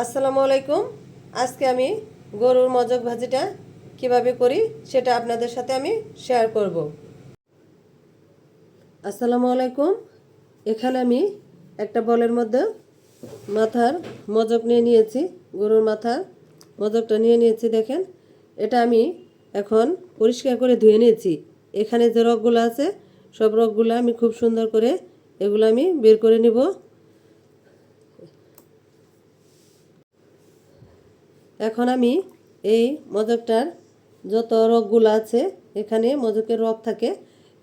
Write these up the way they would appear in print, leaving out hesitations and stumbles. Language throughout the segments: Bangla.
আসসালামু আলাইকুম। আজকে আমি গরুর মজক ভাজিটা কিভাবে করি সেটা আপনাদের সাথে আমি শেয়ার করব। আসসালামু আলাইকুম। এখানে আমি একটা বলের মধ্যে মাথার মজক নিয়ে নিয়েছি, গরুর মাথার মজকটা নিয়ে নিয়েছি। দেখেন, এটা আমি এখন পরিষ্কার করে ধুয়ে নিয়েছি। এখানে যে রগগুলো আছে সব রগগুলো আমি খুব সুন্দর করে এগুলো আমি বের করে নিব। এখন আমি এই মজকটার যত রগগুলো আছে, এখানে মজকের রগ থাকে,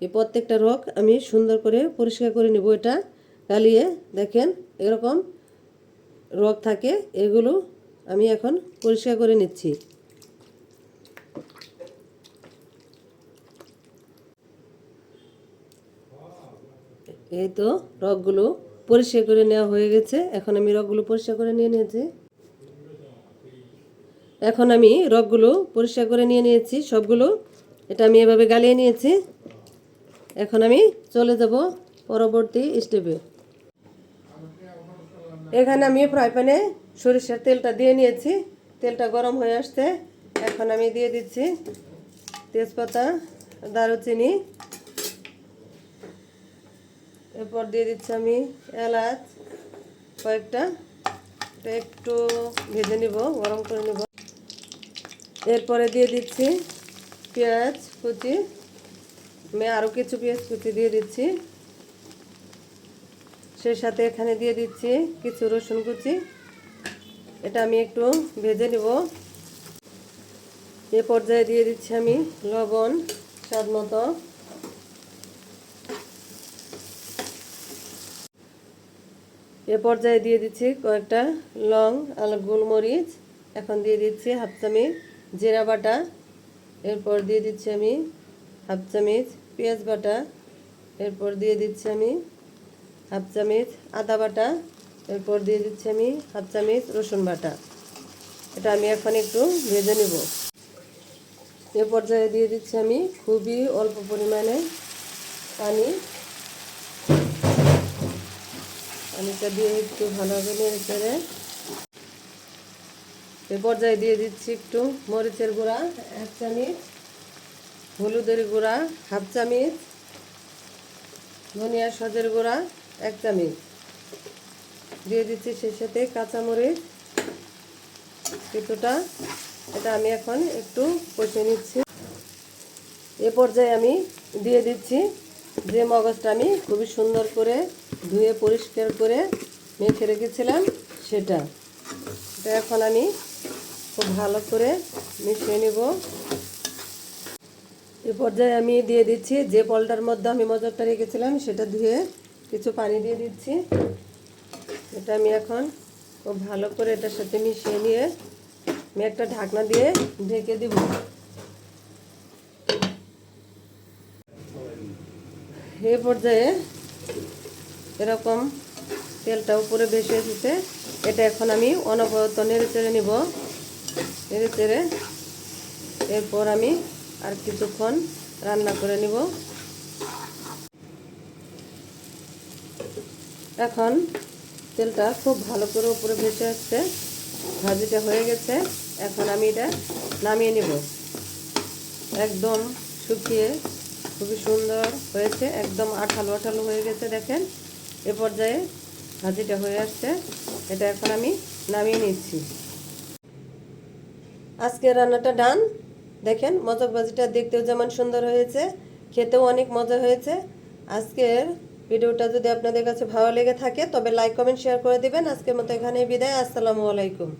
এই প্রত্যেকটা রগ আমি সুন্দর করে পরিষ্কার করে নেব। এটা গালিয়ে দেখেন এরকম রগ থাকে, এগুলো আমি এখন পরিষ্কার করে নিচ্ছি। এই তো রগগুলো পরিষ্কার করে নেওয়া হয়ে গেছে। এখন আমি রগগুলো পরিষ্কার করে নিয়ে নিয়েছি। এখন আমি রগগুলো পরিষ্কার করে নিয়ে নিয়েছি সবগুলো। এটা আমি এভাবে গালিয়ে নিয়েছি। এখন আমি চলে যাব পরবর্তী স্টেপে। এখানে আমি ফ্রাই প্যানে সরিষার তেলটা দিয়ে নিয়েছি। তেলটা গরম হয়ে আসছে। এখন আমি দিয়ে দিচ্ছি তেজপাতা, দারুচিনি, এরপর দিয়ে দিচ্ছি আমি এলাচ কয়েকটা। এটা একটু ভেজে নিব, গরম করে নেব। এরপরে দিয়ে দিচ্ছি পেঁয়াজ কুচি। আমি আরও কিছু পেঁয়াজ কুচি দিয়ে দিচ্ছি। সেই সাথে এখানে দিয়ে দিচ্ছি কিছু রসুন কুচি। এটা আমি একটু ভেজে নেব। এ পর্যায়ে দিয়ে দিচ্ছি আমি লবণ স্বাদ মতো। এ পর্যায়ে দিয়ে দিচ্ছি কয়েকটা লং আর গোলমরিচ। এখন দিয়ে দিচ্ছি হাফ চামচ জিরা বাটা। এরপর দিয়ে দিচ্ছি আমি হাফ চামচ পেঁয়াজ বাটা। এরপর দিয়ে দিচ্ছি আমি হাফ চামচ আদা বাটা। এরপর দিয়ে দিচ্ছি আমি হাফ চামচ রসুন বাটা। এটা আমি এখন একটু ভেজে নেব। এ পর্যায়ে দিয়ে দিচ্ছি আমি খুবই অল্প পরিমাণে পানি। পানিটা দিয়ে একটু ভালোভাবে নেড়ে চেড়ে এ পর্যায়ে দিয়ে দিচ্ছি একটু মরিচের গুঁড়া 1 চামচ, হলুদের গুঁড়া হাফ চামচ, ধনিয়া সজের গুঁড়া 1 চামচ দিয়ে দিচ্ছি। সেই সাথে কাঁচামরিচ কিছুটা। এটা আমি এখন একটু কষে নিচ্ছি। এ পর্যায়ে আমি দিয়ে দিচ্ছি যে মগজটা আমি খুবই সুন্দর করে ধুয়ে পরিষ্কার করে মেখে রেখেছিলাম সেটা। এটা এখন আমি খুব ভালো করে মিশিয়ে নেব। এ পর্যায়ে আমি দিয়ে দিচ্ছি যে বলটার মধ্যে আমি মজকটা রেখেছিলাম সেটা ধুয়ে কিছু পানি দিয়ে দিচ্ছি। এটা আমি এখন খুব ভালো করে এটার সাথে মিশিয়ে নিয়ে আমি একটা ঢাকনা দিয়ে ঢেকে দিব। এই পর্যায়ে এরকম তেলটা উপরে ভেসে এসেছে। এটা এখন আমি অনবরত নেড়ে চেড়ে নিব। নেড়ে চেড়ে এরপর আমি আর কিছুক্ষণ রান্না করে নিব। এখন তেলটা খুব ভালো করে উপরে ভেসে আসছে, ভাজিটা হয়ে গেছে। এখন আমি এটা নামিয়ে নিব। একদম শুকিয়ে খুবই সুন্দর হয়েছে, একদম আঠালো আঠালো হয়ে গেছে। দেখেন এ পর্যায়ে ভাজিটা হয়ে আসছে। এটা এখন আমি নামিয়ে নিচ্ছি। আজকের রান্নাটা ডান। দেখেন মজক ভাজিটা দেখতেও যেমন সুন্দর হয়েছে, খেতেও অনেক মজা হয়েছে। আজকের ভিডিওটা যদি আপনাদের কাছে ভালো লেগে থাকে তবে লাইক কমেন্ট শেয়ার করে দিবেন। আজকের মতো এখানেই বিদায়। আসসালামু আলাইকুম।